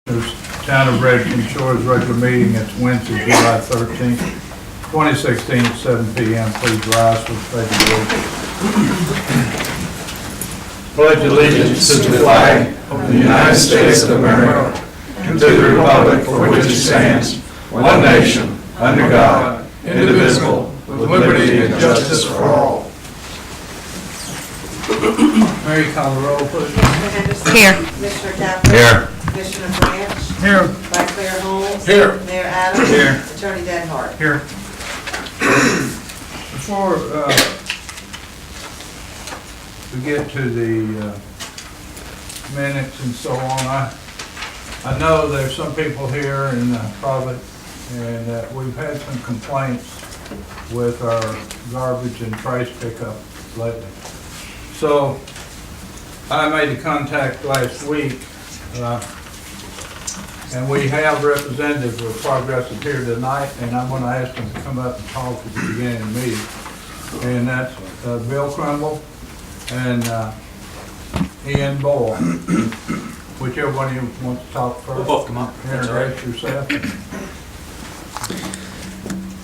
Town of Redfern Shores regular meeting. It's Wednesday, July 13th, 2016 at 7 p.m. Please rise for the pledge of allegiance. Pledge allegiance to the flag of the United States of America and to the republic for which it stands, one nation, under God, indivisible, with liberty and justice for all. Mary, call the roll, please. Commissioner Henderson? Here. Commissioner Caput? Here. Commissioner Branch? Here. Vice Mayor Holmes? Here. Mayor Adams? Here. Attorney Denhart? Here. Before we get to the minutes and so on, I know there's some people here in private, and we've had some complaints with our garbage and trash pickup lately. So I made a contact last week, and we have representatives of Progressive here tonight, and I'm going to ask them to come up and talk at the beginning of the meeting. And that's Bill Crumble and Ian Boyle. Whichever one of you wants to talk first. We'll both come up. Introduce yourself.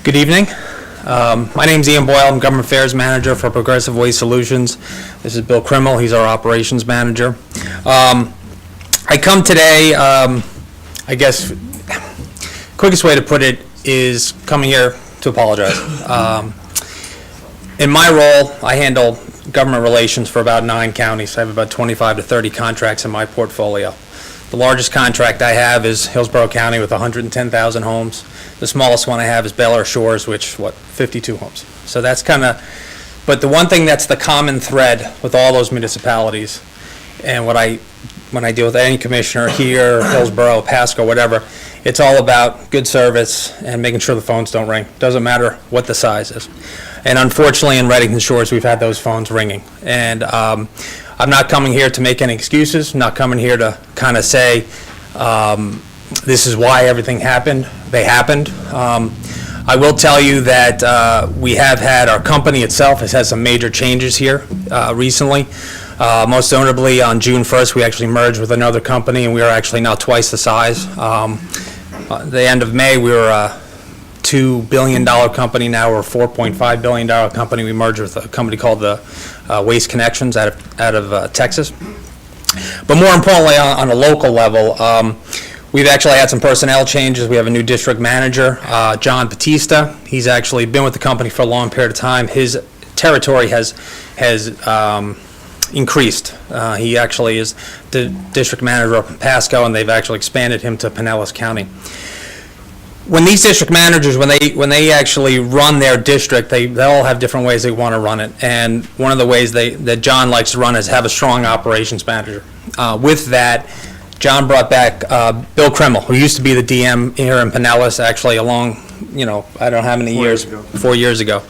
Good evening. My name's Ian Boyle. I'm Government Affairs Manager for Progressive Waste Solutions. This is Bill Krimmel. He's our Operations Manager. I come today, I guess, quickest way to put it is coming here to apologize. In my role, I handle government relations for about 9 counties. I have about 25 to 30 contracts in my portfolio. The largest contract I have is Hillsborough County with 110,000 homes. The smallest one I have is Bel Air Shores, which, 52 homes. So that's kind of, but the one thing that's the common thread with all those municipalities, and when I deal with any commissioner here, Hillsborough, Pasco, whatever, it's all about good service and making sure the phones don't ring. Doesn't matter what the size is. And unfortunately, in Reddington Shores, we've had those phones ringing. And I'm not coming here to make any excuses. I'm not coming here to kind of say this is why everything happened. They happened. I will tell you that we have had, our company itself has had some major changes here recently. Most notably, on June 1st, we actually merged with another company, and we are actually now twice the size. At the end of May, we were a $2 billion company. Now we're a $4.5 billion company. We merged with a company called the Waste Connections out of Texas. But more importantly, on a local level, we've actually had some personnel changes. We have a new district manager, John Batista. He's actually been with the company for a long period of time. His territory has increased. He actually is the district manager up in Pasco, and they've actually expanded him to Pinellas County. When these district managers, when they actually run their district, they all have different ways they want to run it. And one of the ways that John likes to run is have a strong operations manager. With that, John brought back Bill Krimmel, who used to be the DM here in Pinellas, actually along, I don't know how many years, 4 years ago.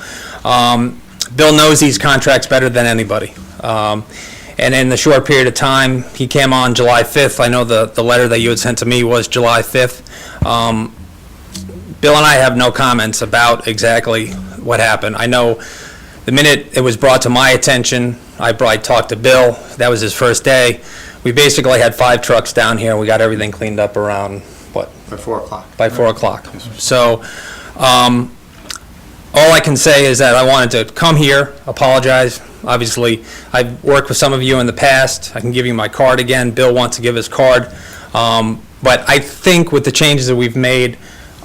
Bill knows these contracts better than anybody. And in the short period of time, he came on July 5th. I know the letter that you had sent to me was July 5th. Bill and I have no comments about exactly what happened. I know the minute it was brought to my attention, I talked to Bill. That was his first day. We basically had 5 trucks down here. We got everything cleaned up around, By 4 o'clock. By 4 o'clock. So all I can say is that I wanted to come here, apologize. Obviously, I've worked with some of you in the past. I can give you my card again. Bill wants to give his card. But I think with the changes that we've made,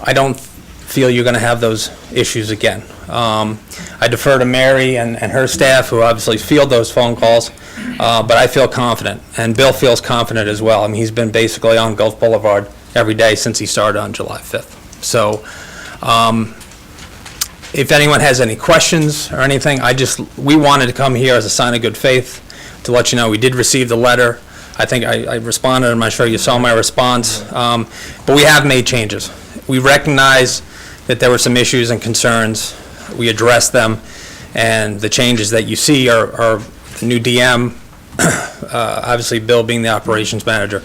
I don't feel you're going to have those issues again. I defer to Mary and her staff, who obviously field those phone calls, but I feel confident, and Bill feels confident as well. I mean, he's been basically on Gulf Boulevard every day since he started on July 5th. So if anyone has any questions or anything, we wanted to come here as a sign of good faith to let you know we did receive the letter. I think I responded. I'm not sure you saw my response. But we have made changes. We recognize that there were some issues and concerns. We addressed them, and the changes that you see are the new DM, obviously Bill being the operations manager.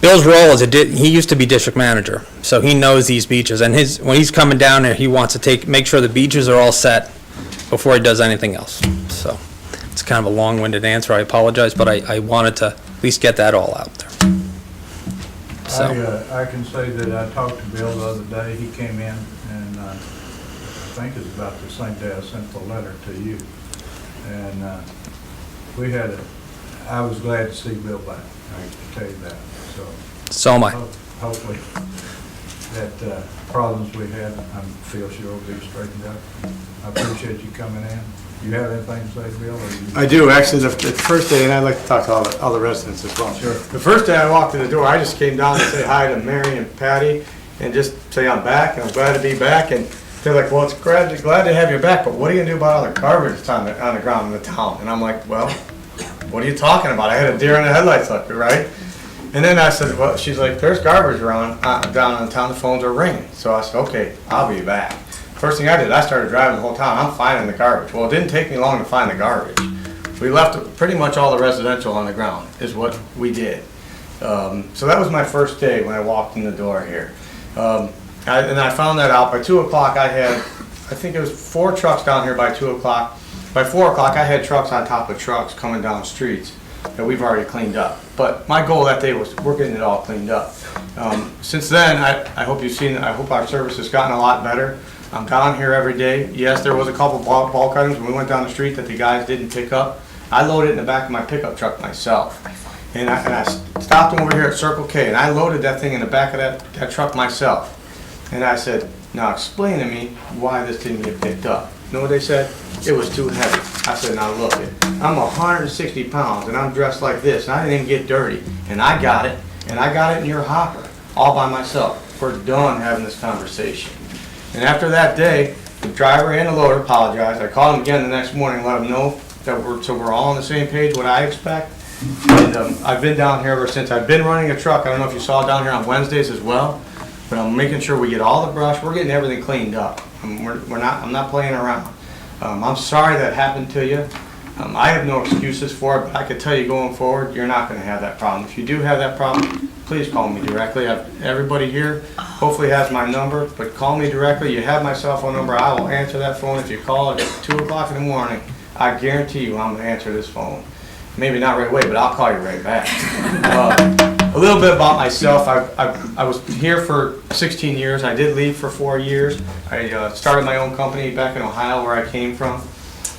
Bill's role is he used to be district manager, so he knows these beaches. And when he's coming down there, he wants to make sure the beaches are all set before he does anything else. So it's kind of a long-winded answer. I apologize, but I wanted to at least get that all out there. So, I can say that I talked to Bill the other day. He came in and I think it's about the same day I sent the letter to you. And I was glad to see Bill back, I can tell you that. so am I. Hopefully that problems we had, I feel sure will be straightened out. I appreciate you coming in. You have anything to say, Bill? Or you... I do, actually, the first day, and I'd like to talk to all the residents as well. Sure. The first day I walked in the door, I just came down to say hi to Mary and Patty, and just say I'm back, and I'm glad to be back, and they're like, well, it's glad to have you back, but what are you gonna do about all the garbage that's on the ground in the town? And I'm like, well, what are you talking about? I had a deer in the headlights up there, right? And then I said, well, she's like, there's garbage around, down in town, the phones are ringing. So I said, okay, I'll be back. First thing I did, I started driving the whole town. I'm finding the garbage. Well, it didn't take me long to find the garbage. We left pretty much all the residential on the ground is what we did. So that was my first day when I walked in the door here. And I found that out by 2 o'clock. I think it was 4 trucks down here by 2 o'clock. By 4 o'clock, I had trucks on top of trucks coming down streets that we've already cleaned up. But my goal that day was we're getting it all cleaned up. Since then, I hope you've seen, I hope our service has gotten a lot better. I'm down here every day. Yes, there was a couple bulk items when we went down the street that the guys didn't pick up. I loaded it in the back of my pickup truck myself. And I stopped them over here at Circle K, and I loaded that thing in the back of that truck myself. And I said, now explain to me why this didn't get picked up. You know what they said? It was too heavy. I said, now look, I'm 160 pounds, and I'm dressed like this, and I didn't even get dirty. And I got it, in your hopper, all by myself. We're done having this conversation. And after that day, the driver and the loader apologized. I called them again the next morning and let them know that we're all on the same page, what I expect. And I've been down here ever since. I've been running a truck. I don't know if you saw it down here on Wednesdays as well, but I'm making sure we get all the brush. We're getting everything cleaned up. I'm not playing around. I'm sorry that happened to you. I have no excuses for it, but I could tell you going forward, you're not going to have that problem. If you do have that problem, please call me directly. Everybody here hopefully has my number, but call me directly. You have my cell phone number. I will answer that phone. If you call at 2 o'clock in the morning, I guarantee you I'm going to answer this phone. Maybe not right away, but I'll call you right back. A little bit about myself. I was here for 16 years. I did leave for 4 years. I started my own company back in Ohio where I came from.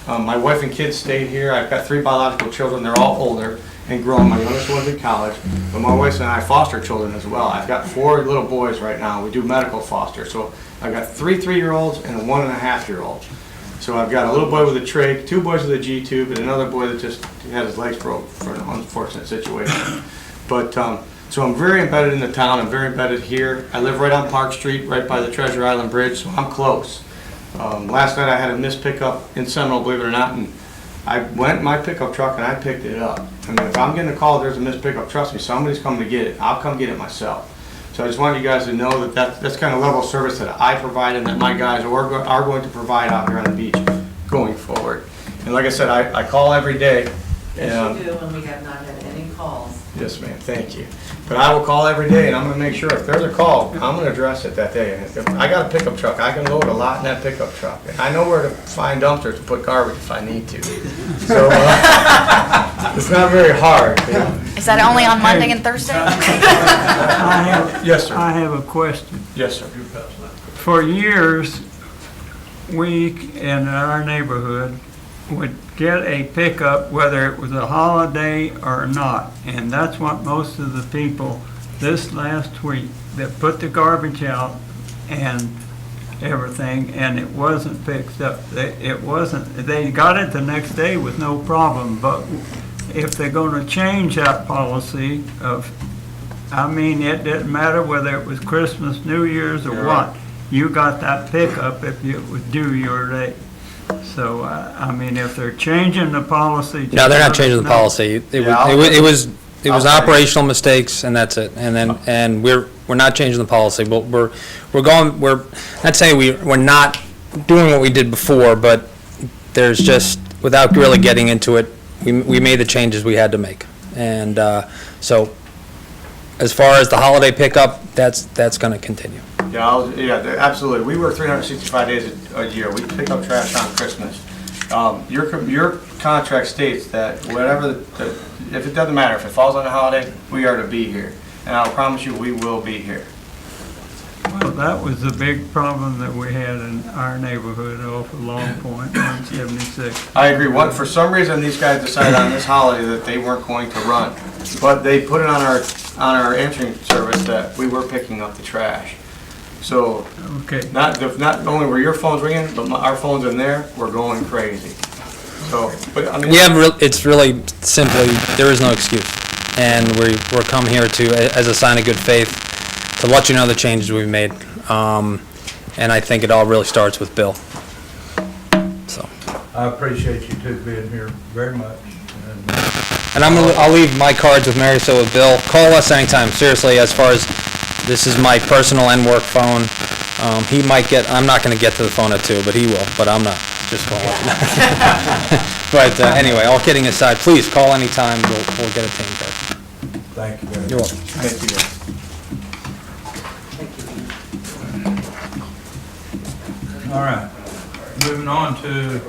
My wife and kids stayed here. I've got 3 biological children. They're all older and grown. My youngest one's in college, but my wife and I foster children as well. I've got 4 little boys right now. We do medical foster. So I've got 3 3-year-olds and a 1.5-year-old. So I've got a little boy with a trach, 2 boys with a G-tube, and another boy that just had his legs broke for an unfortunate situation. But so I'm very embedded in the town. I'm very embedded here. I live right on Park Street, right by the Treasure Island Bridge, so I'm close. Last night I had a missed pickup in Seminole, believe it or not, and I went in my pickup truck and I picked it up. I mean, if I'm getting a call, there's a missed pickup, trust me, somebody's coming to get it. I'll come get it myself. So I just want you guys to know that that's kind of level of service that I provide and that my guys are going to provide out here on the beach going forward. And like I said, I call every day. Yes, you do, and we have not had any calls. Yes, ma'am, thank you. But I will call every day, and I'm going to make sure if there's a call, I'm going to address it that day. And if I got a pickup truck, I can load a lot in that pickup truck. And I know where to find dumpsters to put garbage if I need to. So it's not very hard. You know? Is that only on Monday and Thursday? Yes, sir. I have a question. Yes, sir. For years, we in our neighborhood would get a pickup whether it was a holiday or not. And that's what most of the people this last week that put the garbage out and everything, and it wasn't picked up. They got it the next day with no problem, but if they're gonna change that policy it didn't matter whether it was Christmas, New Year's, or You're what. right. You got that pickup if it was due your day. So, if they're changing the policy. no, they're not changing the policy. It was operational mistakes, and that's it. And we're not changing the policy. We're not saying we're not doing what we did before, but there's just, without really getting into it, we made the changes we had to make. And so as far as the holiday pickup, that's going to continue. Yeah, absolutely. We work 365 days a year. We pick up trash on Christmas. Your contract states that whatever, if it doesn't matter, if it falls on a holiday, we are to be here. and I promise you, we will be here. Well, that was the big problem that we had in our neighborhood off of Long Point, 176. I agree. What, for some reason, these guys decided on this holiday that they weren't going to run. But they put it on our answering service that we were picking up the trash. So Okay, not only were your phones ringing, but our phones in there were going crazy. So, but I mean. It's really simply, there is no excuse. And we're come here to, as a sign of good faith, to let you know the changes we've made. And I think it all really starts with Bill. So, I appreciate you two being here very much. and I'll leave my cards with Mary, so with Bill. Call us anytime, seriously, as far as, this is my personal and work phone. He might get, I'm not gonna get to the phone at 2, but he will, but I'm not, just calling. But anyway, all kidding aside, please call anytime, we'll get it taken care of. Thank you very much. You're welcome. Thank you, guys. All right, moving on to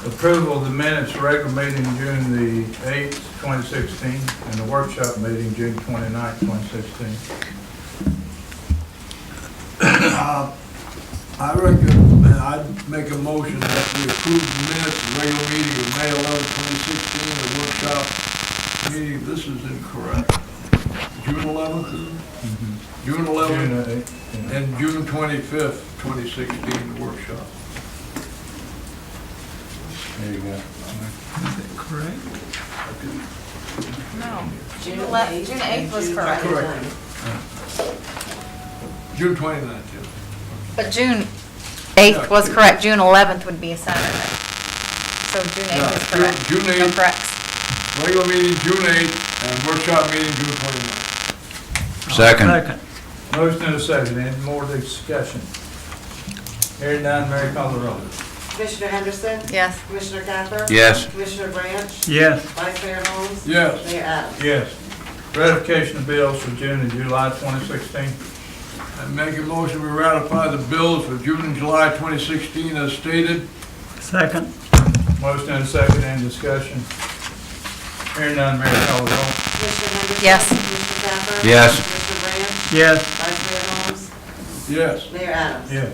approval of the minutes, regular meeting June the 8th, 2016, and the workshop meeting June 29th, 2016. I reckon, I'd make a motion that we approve the minutes of regular meeting of May 11, 2016, the workshop meeting, this is incorrect. June 11th? June 11th June 8th. and June 25th, 2016, the workshop. There you go. is it correct? No. June June 8th was correct. 29th. June 29th, yes. But June 8th was correct. June 11th would be a Saturday. So June 8th is Yeah, correct. June No 8th. corrects. Regular meeting June 8th and workshop meeting June 29th. Second. Motion and a second, any more discussion? Hearing none, Mary call the roll. Commissioner Henderson? Yes. Commissioner Gather? Yes. Commissioner Branch? Yes, Vice Mayor Holmes? Yes. Mayor Adams? Yes. Ratification of bills for June and July 2016. I make a motion we ratify the bills for June and July 2016 as stated. second. Motion and a second, any discussion? Hearing none, Mary call the roll. Commissioner Henderson? Yes. Commissioner Gather? Yes. Commissioner Branch? Yes, Vice Mayor Holmes? Yes. Mayor Adams? Yes.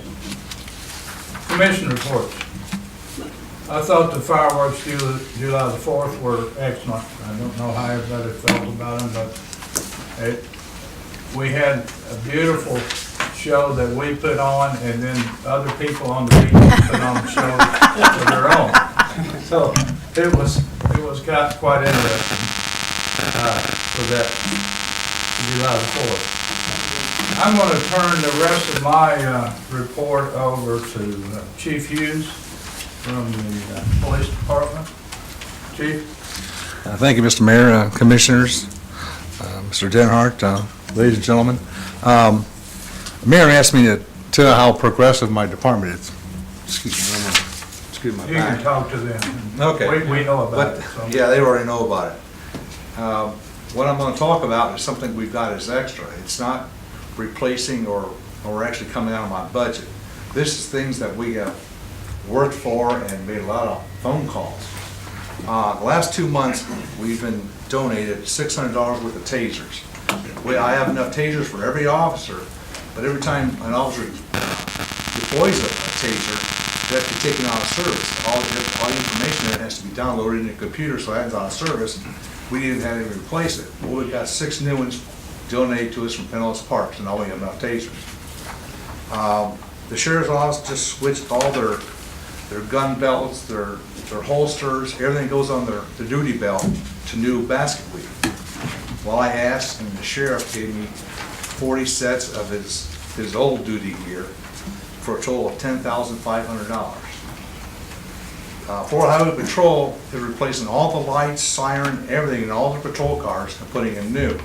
Commission reports. I thought the fireworks July the 4th were excellent. I don't know how everybody felt about them, but we had a beautiful show that we put on, and then other people on the beach put on shows of their own. So it was quite interesting for that July the 4th. I'm going to turn the rest of my report over to Chief Hughes from the Police Department. Chief? Thank you, Mr. Mayor, Commissioners, Mr. Denhart, ladies and gentlemen. The Mayor asked me to tell you how progressive my department is. Excuse my You can back. talk to them. Okay. We know about But, it. So. yeah, they already know about it. What I'm going to talk about is something we've got as extra. It's not replacing or actually coming out of my budget. This is things that we have worked for and made a lot of phone calls. The last 2 months, we've been donated $600 worth of tasers. I have enough tasers for every officer, but every time an officer deploys a taser, they have to be taken out of service. All the information that has to be downloaded in the computer, so that's out of service. We didn't have to replace it. Well, we've got 6 new ones donated to us from Pinellas Parks, and now we have enough tasers. The sheriff's office just switched all their gun belts, their holsters, everything goes on their duty belt to new basket weave. Well, I asked, and the sheriff gave me 40 sets of his old duty gear for a total of $10,500. Fort Highway Patrol is replacing all the lights, siren, everything in all the patrol cars and putting in new.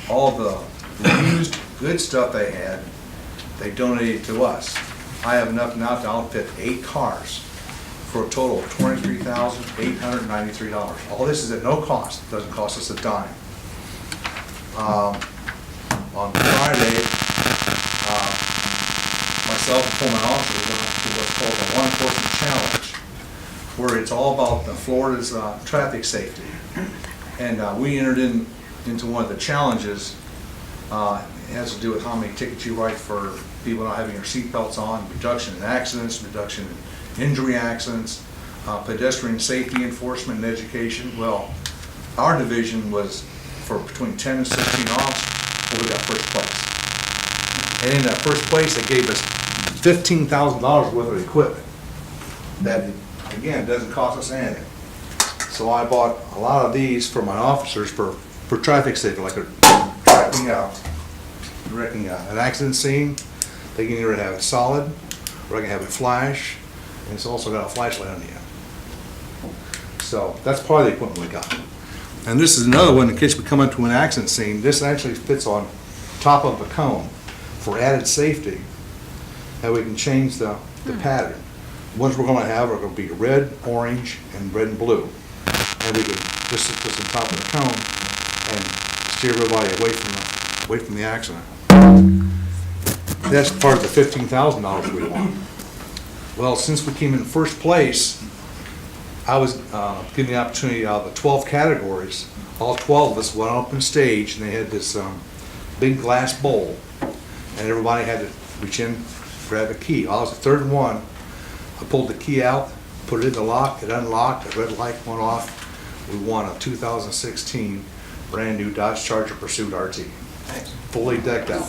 All the used good stuff they had, they donated to us. I have enough now to outfit 8 cars for a total of $23,893. All this is at no cost, doesn't cost us a dime. On Friday, myself and Pullman officers went to what's called the Law Enforcement Challenge, where it's all about Florida's traffic safety. And we entered in into one of the challenges. It has to do with how many tickets you write for people not having their seatbelts on, reduction in accidents, reduction in injury accidents, pedestrian safety enforcement and education. Well, our division was for between 10 and 16 officers, well, we got first place. And in that first place, they gave us $15,000 worth of equipment. That, again, doesn't cost us anything. So I bought a lot of these for my officers for traffic safety, like a directing an accident scene. They can either have it solid, or I can have it flash, and it's also got a flashlight on the end. So that's part of the equipment we got. And this is another one in case we come into an accident scene. This actually fits on top of a cone for added safety, that we can change the pattern. Ones we're gonna have are gonna be red, orange, and red and blue. And we can just sit this on top of the cone and steer everybody away from the accident. That's part of the $15,000 we want. Well, since we came in first place, I was given the opportunity out of the 12 categories. All 12 of us went up on stage, and they had this big glass bowl, and everybody had to reach in, grab a key. I was the third one. I pulled the key out, put it in the lock, it unlocked, the red light went off. We won a 2016 brand new Dodge Charger Pursuit RT. Fully decked out.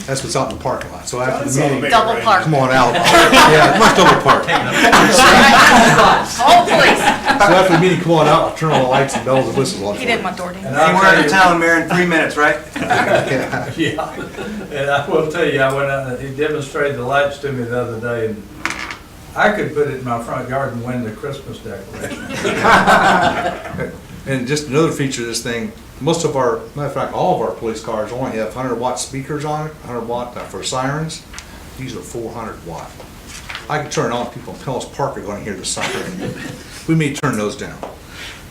That's what's out in the parking lot. So after the meeting, Double park. come on out. Yeah, much double park. Oh, please. So after the meeting, come on out, I'll turn all the lights and bells and whistles on. He didn't want Doherty. And I'll Anywhere tell in you- town, Mayor, in 3 minutes, right? Yeah. Yeah, and I will tell you, I went out, he demonstrated the lights to me the other day, and I could put it in my front yard and win the Christmas decoration. And just another feature of this thing, most of our, matter of fact, all of our police cars only have 100-watt speakers on it, 100-watt for sirens. These are 400-watt. I can turn it on, people in Pellis Park are going to hear the siren. We may turn those down.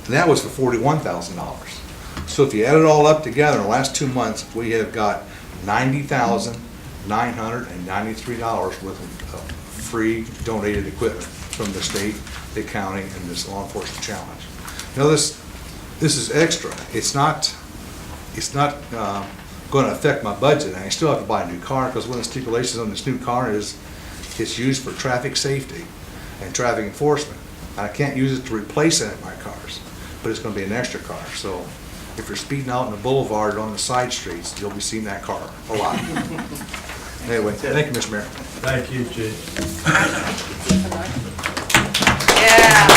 And that was for $41,000. So if you add it all up together, in the last 2 months, we have got $90,993 worth of free donated equipment from the state, the county, and this law enforcement challenge. Now this is extra. It's not going to affect my budget. I still have to buy a new car because one of the stipulations on this new car is it's used for traffic safety and traffic enforcement. I can't use it to replace any of my cars, but it's going to be an extra car. So if you're speeding out on the boulevard or on the side streets, you'll be seeing that car a lot. Anyway, thank you, Mr. Mayor. Thank you, Chief. Yeah.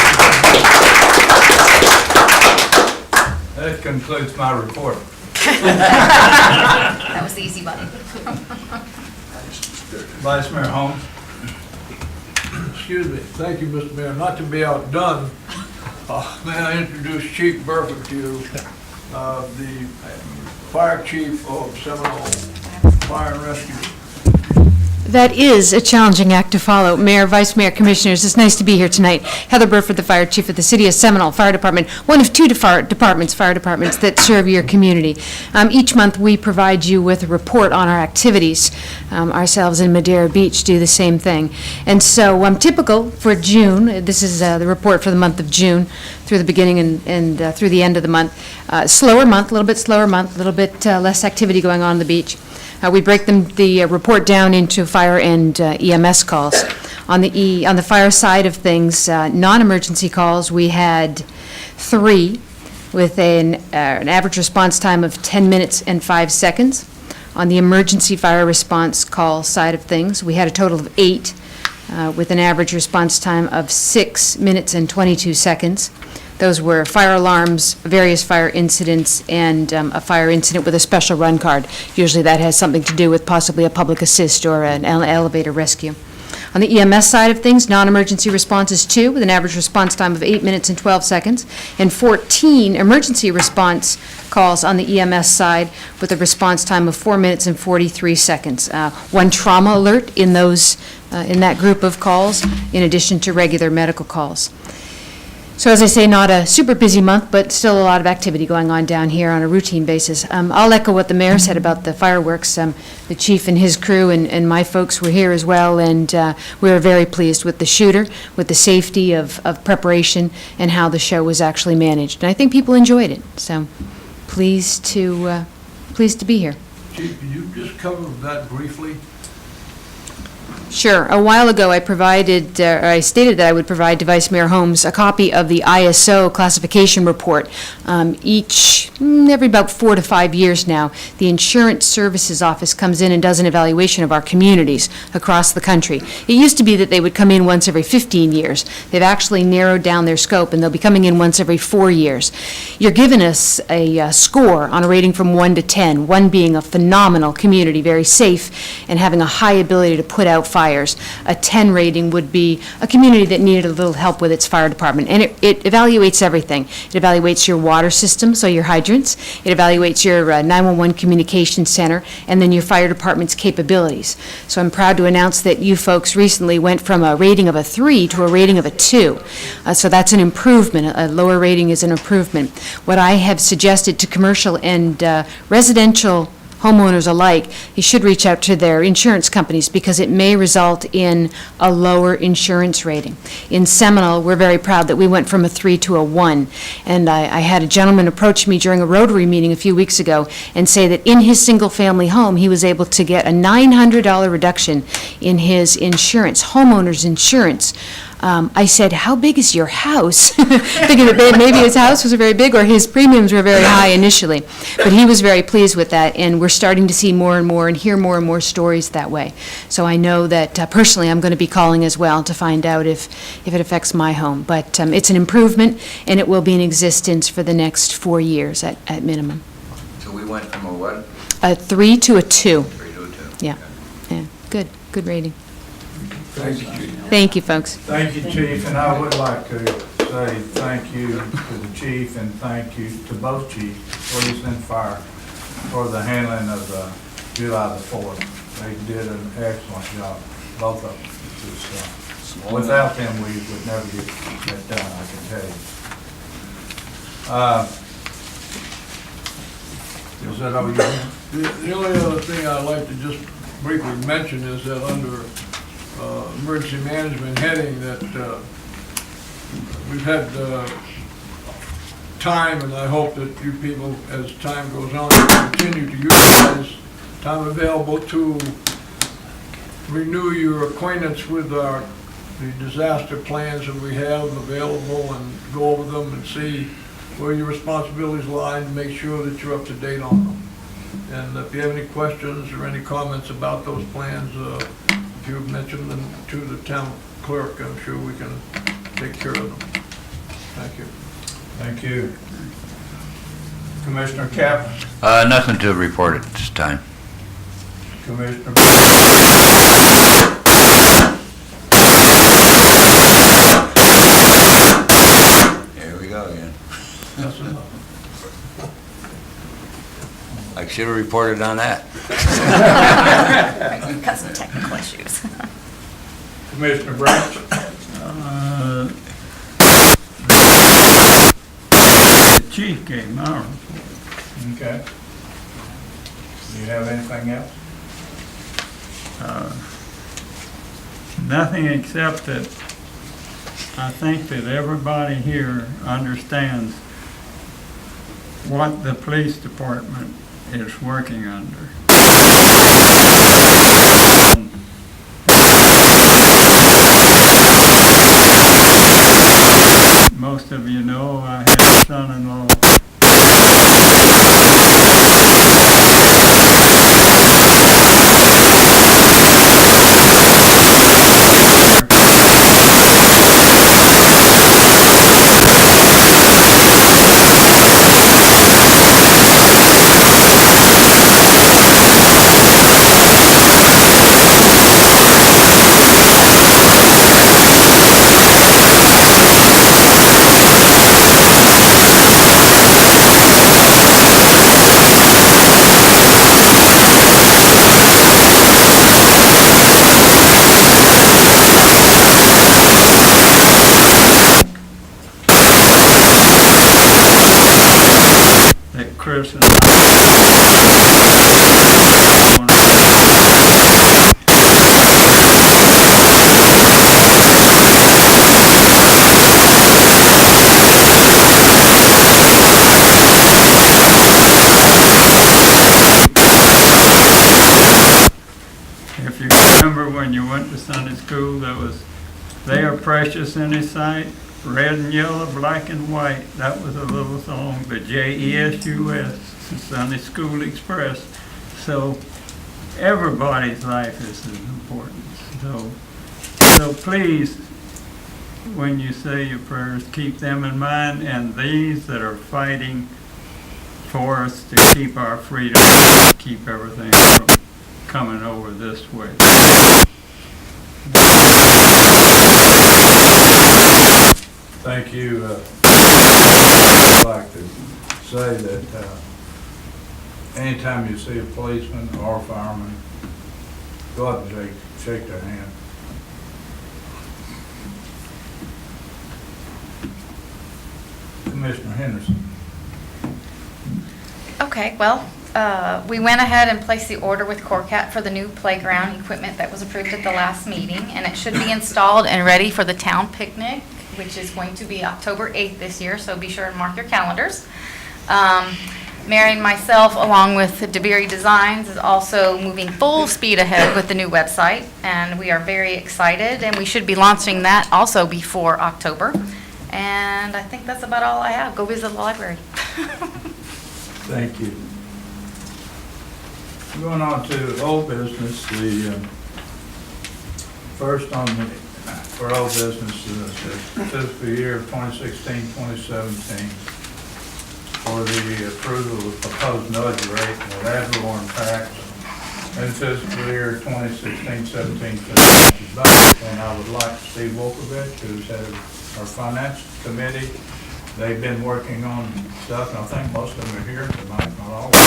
That concludes my report. That was the easy button. Vice Mayor Holmes? Excuse me, thank you, Mr. Mayor. Not to be outdone, may I introduce Chief Burford to you, the Fire Chief of Seminole Fire and Rescue. That is a challenging act to follow. Mayor, Vice Mayor, Commissioners, it's nice to be here tonight. Heather Burford, the Fire Chief of the City of Seminole Fire Department, one of two fire departments that serve your community. Each month, we provide you with a report on our activities. Ourselves in Madera Beach do the same thing. And so, typical for June, this is the report for the month of June, through the beginning and through the end of the month. Slower month, a little bit slower month, a little bit less activity going on the beach. We break the report down into fire and EMS calls. On the fire side of things, non-emergency calls, we had 3 with an average response time of 10 minutes and 5 seconds. On the emergency fire response call side of things, we had a total of 8 with an average response time of 6 minutes and 22 seconds. Those were fire alarms, various fire incidents, and a fire incident with a special run card. Usually that has something to do with possibly a public assist or an elevator rescue. On the EMS side of things, non-emergency response is 2 with an average response time of 8 minutes and 12 seconds, and 14 emergency response calls on the EMS side with a response time of 4 minutes and 43 seconds. 1 trauma alert in that group of calls, in addition to regular medical calls. So as I say, not a super busy month, but still a lot of activity going on down here on a routine basis. I'll echo what the mayor said about the fireworks. The chief and his crew and my folks were here as well, and we were very pleased with the shooter, with the safety of preparation, and how the show was actually managed. And I think people enjoyed it. So pleased to be here. Chief, could you just cover that briefly? Sure. A while ago, I stated that I would provide to Vice Mayor Holmes a copy of the ISO classification report. Every about 4 to 5 years now, the Insurance Services Office comes in and does an evaluation of our communities across the country. It used to be that they would come in once every 15 years. They've actually narrowed down their scope, and they'll be coming in once every 4 years. You're giving us a score on a rating from 1 to 10, 1 being a phenomenal community, very safe, and having a high ability to put out fires. A 10 rating would be a community that needed a little help with its fire department. And it evaluates everything. It evaluates your water system, so your hydrants. It evaluates your 911 communication center, and then your fire department's capabilities. So I'm proud to announce that you folks recently went from a rating of a 3 to a rating of a 2. So that's an improvement. A lower rating is an improvement. What I have suggested to commercial and residential homeowners alike, you should reach out to their insurance companies because it may result in a lower insurance rating. In Seminole, we're very proud that we went from a 3 to a 1. And I had a gentleman approach me during a Rotary meeting a few weeks ago and say that in his single-family home, he was able to get a $900 reduction in his insurance, homeowner's insurance. I said, how big is your house? Thinking that maybe his house was very big or his premiums were very high initially. But he was very pleased with that, and we're starting to see more and more and hear more and more stories that way. So I know that personally I'm going to be calling as well to find out if it affects my home. But it's an improvement, and it will be in existence for the next 4 years at minimum. So we went from a what? A 3 to a 2. 3 to a 2. Yeah, yeah, good rating. Thank you, Chief. Thank you, folks. Thank you, Chief, and I would like to say thank you to the chief and thank you to both chiefs, police and fire, for the handling of July the 4th. They did an excellent job, both of them. Just, without them, we would never get that done, I can tell you. Is that all you have? The only other thing I'd like to just briefly mention is that under emergency management heading that we've had time, and I hope that you people, as time goes on, continue to utilize time available to renew your acquaintance with the disaster plans that we have available and go over them and see where your responsibilities lie and make sure that you're up to date on them. And if you have any questions or any comments about those plans, if you mention them to the town clerk, I'm sure we can take care of them. Thank you. Thank you. Commissioner Kaplan? Nothing to report at this time. Commissioner Here we go again. That's enough. I should have reported on that. We've got some technical issues. Commissioner Branch? The chief gave my report. Okay. Do you have anything else? Nothing except that I think that everybody here understands what the police department is working under. Most of you know I have a son-in-law that Chris and remember when you went to Sunday school, they are precious in His sight, red and yellow, black and white. That was a little song, the JESUS, Sunday School Express. So everybody's life is important. So please, when you say your prayers, keep them in mind, and these that are fighting for us to keep our freedom, keep everything from coming over this way. Thank you. I'd like to say that anytime you see a policeman or a fireman, go up and shake their hand. Commissioner Henderson. Okay, well, we went ahead and placed the order with Corcat for the new playground equipment that was approved at the last meeting, and it should be installed and ready for the town picnic, which is going to be October 8th this year, so be sure and mark your calendars. Mary and myself, along with DeBerry Designs, is also moving full speed ahead with the new website, and we are very excited, and we should be launching that also before October. And I think that's about all I have. Go visit the library. Thank you. Going on to old business, the first on the, for old business, the fiscal year 2016-2017 for the approval of proposed millage rate of ad valorem tax in fiscal year 2016-17 for the budget. And I would like Steve Wolkovich, who's head of our finance committee. They've been working on stuff, and I think most of them are here tonight, not all of them.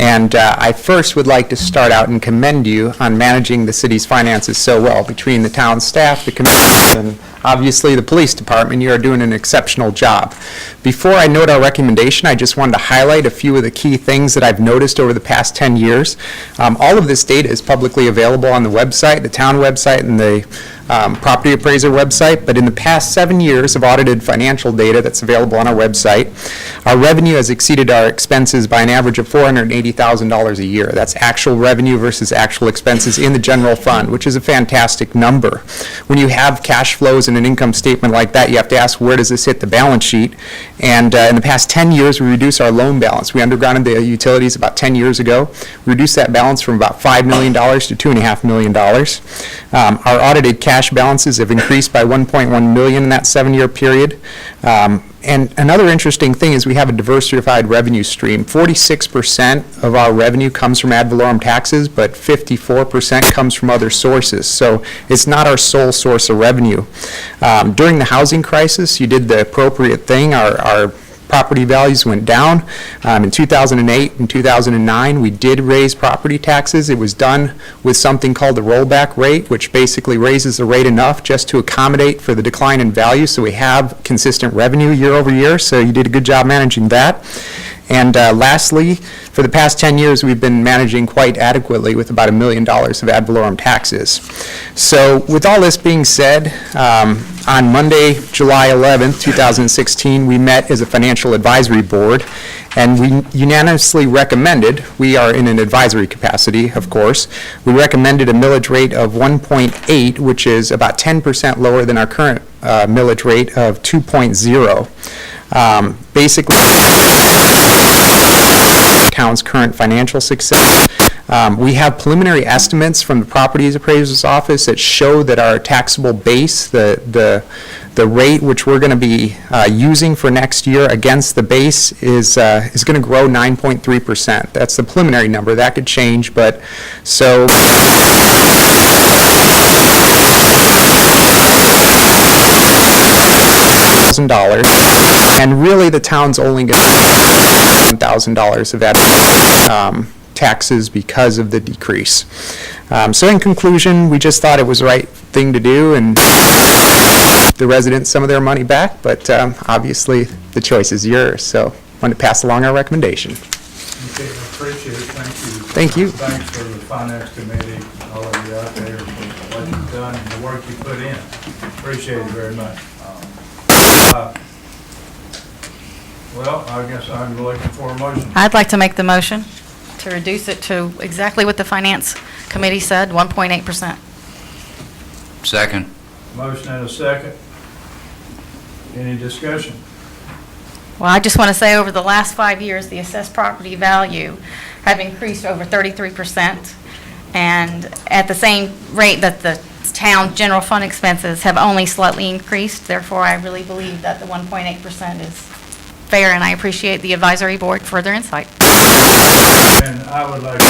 And I first would like to start out and commend you on managing the city's finances so well. Between the town staff, the commissioners, and obviously the police department, you are doing an exceptional job. Before I note our recommendation, I just wanted to highlight a few of the key things that I've noticed over the past 10 years. All of this data is publicly available on the website, the town website, and the property appraiser website, but in the past 7 years of audited financial data that's available on our website, our revenue has exceeded our expenses by an average of $480,000 a year. That's actual revenue versus actual expenses in the general fund, which is a fantastic number. When you have cash flows and an income statement like that, you have to ask, where does this hit the balance sheet? And in the past 10 years, we reduced our loan balance. We undergrounded the utilities about 10 years ago. We reduced that balance from about $5 million to $2.5 million. Our audited cash balances have increased by $1.1 million in that 7-year period. And another interesting thing is we have a diversified revenue stream. 46% of our revenue comes from ad valorem taxes, but 54% comes from other sources. So it's not our sole source of revenue. During the housing crisis, you did the appropriate thing. Our property values went down. In 2008 and 2009, we did raise property taxes. It was done with something called the rollback rate, which basically raises the rate enough just to accommodate for the decline in value, so we have consistent revenue year over year. So you did a good job managing that. And lastly, for the past 10 years, we've been managing quite adequately with about $1 million of ad valorem taxes. So with all this being said, on Monday, July 11th, 2016, we met as a financial advisory board, and we unanimously recommended, we are in an advisory capacity, of course, we recommended a millage rate of 1.8, which is about 10% lower than our current millage rate of 2.0. Basically, town's current financial success. We have preliminary estimates from the property appraiser's office that show that our taxable base, the rate which we're going to be using for next year against the base is going to grow 9.3%. That's the preliminary number. That could change, but so $1,000, and really the town's only going to $1,000 of that taxes because of the decrease. So in conclusion, we just thought it was the right thing to do and the residents some of their money back, but obviously the choice is yours. So I wanted to pass along our recommendation. Okay, I appreciate it. Thank you. Thank you. Thanks for the finance committee, all of you out there, for what you've done and the work you put in. Appreciate it very much. Well, I guess I'm looking for a motion. I'd like to make the motion to reduce it to exactly what the Finance Committee said, 1.8%. Second. Motion and a second. Any discussion? Well, I just want to say, over the last 5 years, the assessed property value have increased over 33%, and at the same rate that the town general fund expenses have only slightly increased. Therefore, I really believe that the 1.8% is fair, and I appreciate the advisory board for their insight. And I would like to,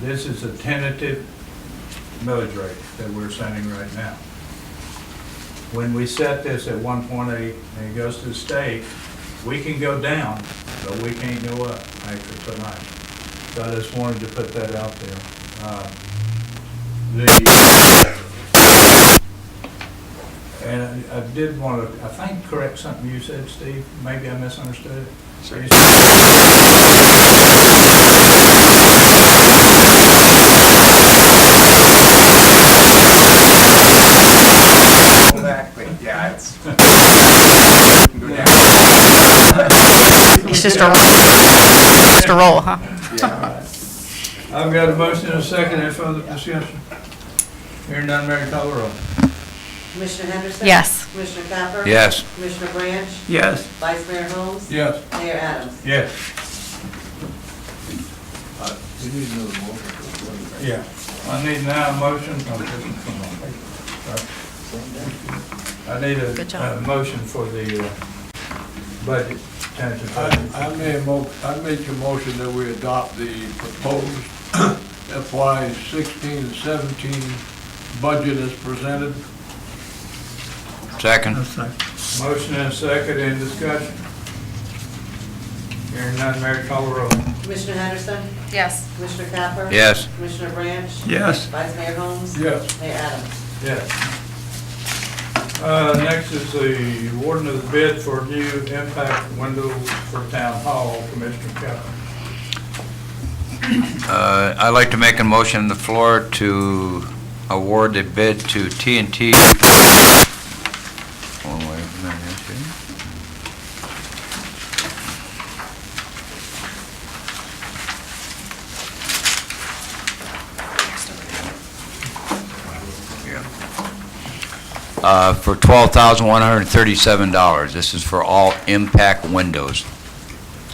this is a tentative millage rate that we're setting right now. When we set this at 1.8 and it goes to the state, we can go down, but we can't go up after tonight. So I just wanted to put that out there. And I did want to, I think, correct something you said, Steve. Maybe I misunderstood it. So you Exactly, yeah, it's. It's just a roll, huh? I've got a motion and a second. Any further discussion? Hearing none, Mary, call the roll. Commissioner Henderson? Yes. Commissioner Capper? Yes. Commissioner Branch? Yes. Vice Mayor Holmes? Yes. Mayor Adams? Yes. You need another motion. Yeah. I need now a motion. I need Good job. a motion for the budget, tentative budget. I make a motion that we adopt the proposed FY 16 and 17 budget as presented. Second. Motion and a second, in discussion. Hearing none, Mary, call the roll. Commissioner Henderson? Yes. Commissioner Capper? Yes. Commissioner Branch? Yes. Vice Mayor Holmes? Yes. Mayor Adams? Yes. Next is the awarding of the bid for new impact windows for Town Hall, Commissioner Capper. I'd like to make a motion on the floor to award the bid to T&T. Oh, wait a minute, okay. For $12,137. This is for all impact windows.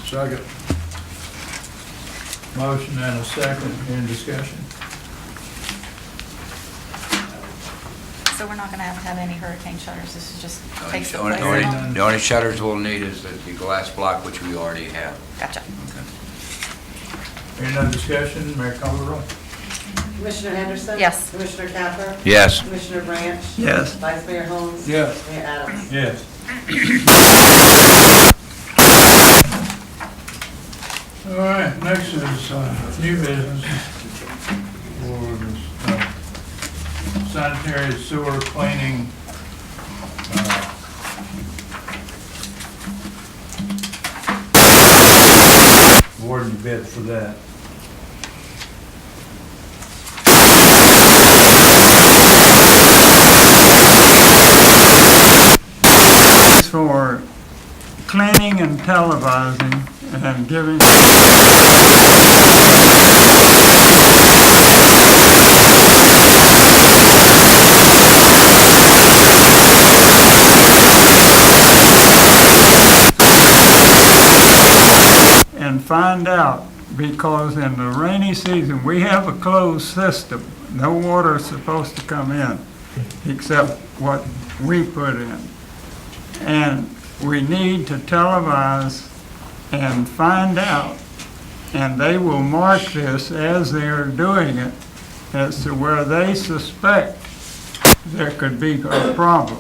Second. Motion and a second, in discussion. So we're not going to have any hurricane shutters. This is just takes the The place only- of them? the only shutters we'll need is the glass block, which we already have. Gotcha. Hearing no discussion, Mayor, call the roll. Commissioner Henderson? Yes. Commissioner Capper? Yes. Commissioner Branch? Yes. Vice Mayor Holmes? Yes. Mayor Adams? Yes. All right, next is new business for sanitary sewer cleaning. Awarding the bid for that. For cleaning and televising and giving. And find out, because in the rainy season, we have a closed system. No water is supposed to come in, except what we put in. And we need to televise and find out, and they will mark this as they're doing it, as to where they suspect there could be a problem.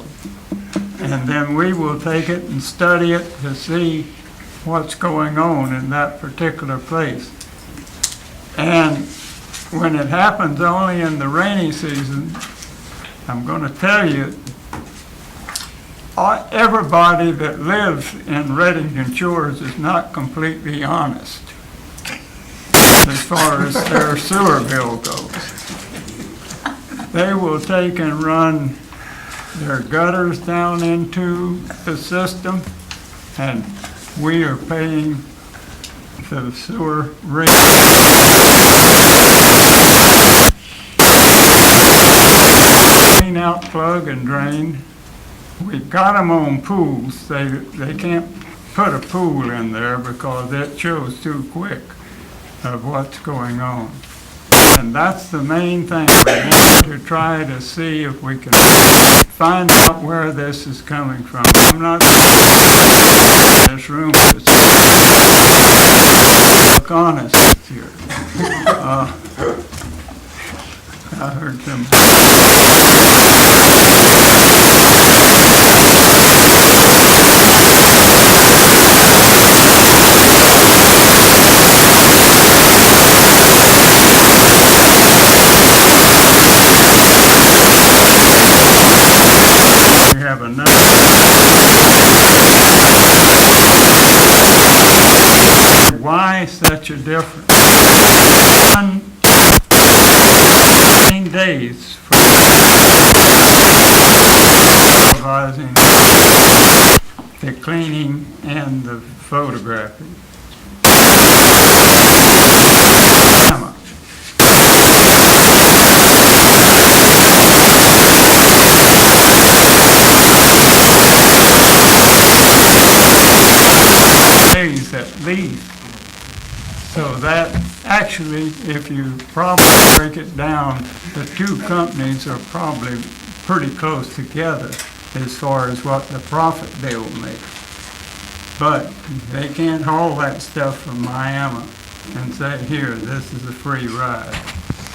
And then we will take it and study it to see what's going on in that particular place. And when it happens only in the rainy season, I'm going to tell you, everybody that lives in Reddington Shores is not completely honest as far as their sewer bill goes. They will take and run There are gutters down into the system, and we are paying the sewer rate. Clean out, plug, and drain. We've got them on pools. They can't put a pool in there because it shows too quick of what's going on. And that's the main thing. We want to try to see if we can find out where this is coming from. I'm not in this room to look honest with you. I heard some. We have another. Why such a difference? 1 days for supervising the cleaning and the photographing. Days at least. So that actually, if you probably break it down, the two companies are probably pretty close together as far as what the profit they will make. But they can't haul that stuff from Miami and say, here, this is a free ride.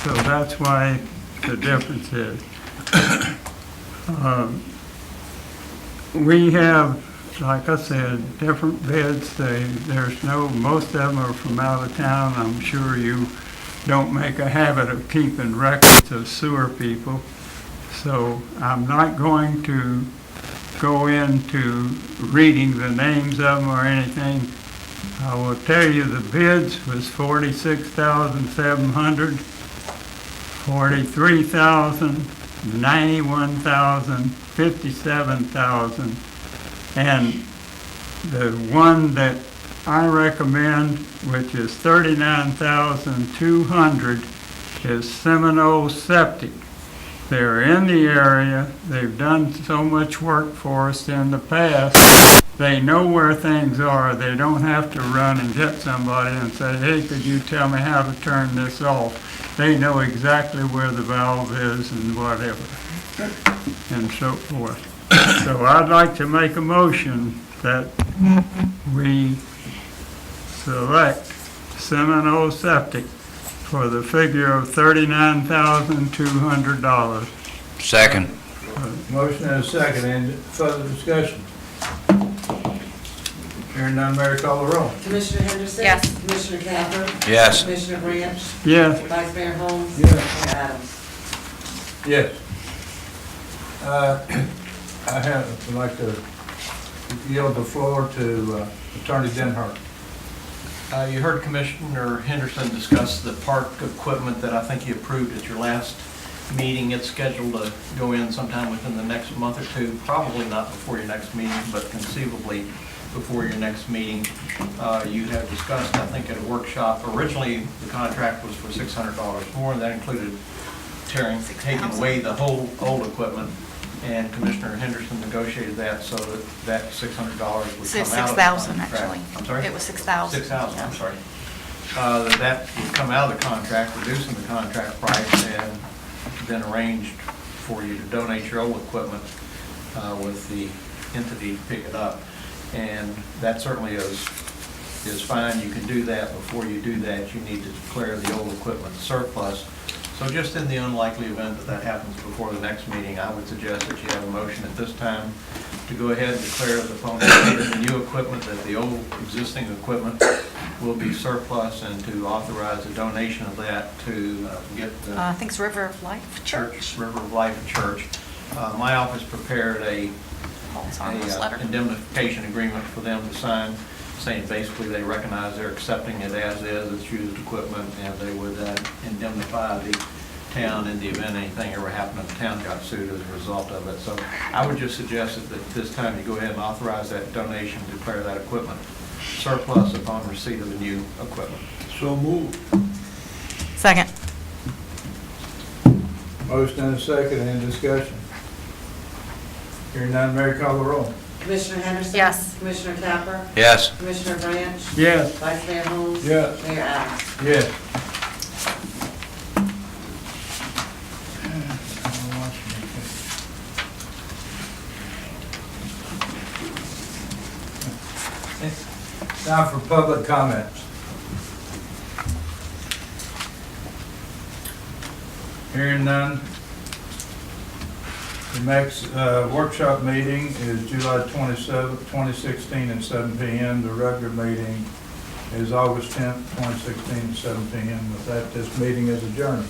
So that's why the difference is. We have, like I said, different bids. Most of them are from out of town. I'm sure you don't make a habit of keeping records of sewer people. So I'm not going to go into reading the names of them or anything. I will tell you the bids was $46,700, $43,000, $91,000, $57,000. And the one that I recommend, which is $39,200, is Seminole Septic. They're in the area. They've done so much work for us in the past. They know where things are. They don't have to run and get somebody and say, hey, could you tell me how to turn this off? They know exactly where the valve is and whatever, and so forth. So I'd like to make a motion that we select Seminole Septic for the figure of $39,200. Second. Motion and a second. Any further discussion? Hearing none, Mary, call the roll. Commissioner Henderson? Yes. Commissioner Capper? Yes. Commissioner Branch? Yes. Vice Mayor Holmes? Yes. Mayor Adams? Yes. Would like to yield the floor to Attorney Denhart. You heard Commissioner Henderson discuss the park equipment that I think you approved at your last meeting. It's scheduled to go in sometime within the next month or two, probably not before your next meeting, but conceivably before your next meeting. You have discussed, I think, at a workshop, originally the contract was for $600 more, and that included taking away the whole old equipment. And Commissioner Henderson negotiated that so that $600 would come out of the $6,000 contract. actually. I'm sorry? It was $6,000. $6,000, I'm sorry. That would come out of the contract, reducing the contract price, and then arranged for you to donate your old equipment with the entity to pick it up. And that certainly is fine. You can do that. Before you do that, you need to declare the old equipment surplus. So just in the unlikely event that that happens before the next meeting, I would suggest that you have a motion at this time to go ahead and declare the new equipment, that the old existing equipment will be surplus, and to authorize a donation of that to get the I think it's River of Life Church. River of Life Church. My office prepared a It's on this letter. indemnification agreement for them to sign, saying basically they recognize they're accepting it as is, it's used equipment, and they would indemnify the town in the event anything ever happened and the town got sued as a result of it. So I would just suggest that at this time you go ahead and authorize that donation, declare that equipment surplus upon receipt of the new equipment. So moved. Second. Motion and a second, any discussion? Hearing none, Mary, call the roll. Commissioner Henderson? Yes. Commissioner Capper? Yes. Commissioner Branch? Yes. Vice Mayor Holmes? Yes. Mayor Adams? Yes. Now for public comments. Hearing none. The next workshop meeting is July 27th, 2016 at 7 p.m. The regular meeting is August 10th, 2016 at 7 p.m. With that, this meeting is adjourned.